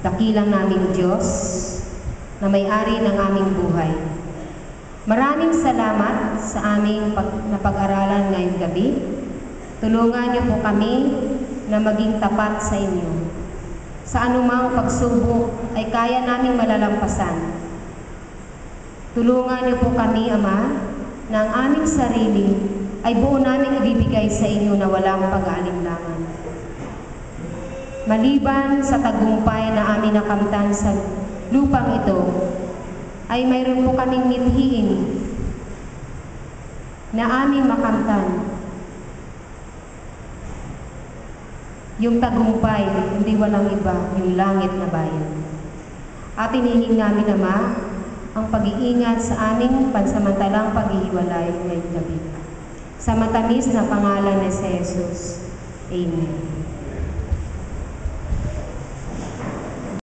dakilang naming Diyos na may-ari ng aming buhay. Maraming salamat sa aming napag-aralan ngayong gabi. Tulungan niyo po kami na maging tapat sa inyo. Sa anumang pagsubok ay kaya naming malalampasan. Tulungan niyo po kami, Ama, na ang aming sarili ay buo namin ibibigay sa inyo na walang pag-aalinlangan. Maliban sa tagumpay na amin nakamtan sa lupang ito, ay mayroon po kaming mithiin na aming makamtan. Yung tagumpay, hindi walang iba, yung langit na bayan. At hinihing namin, Ama, ang pag-iingat sa aming pansamantalang paghihiwalay ngayong gabi. Sa matamis na pangalan ni Jesus. Amen.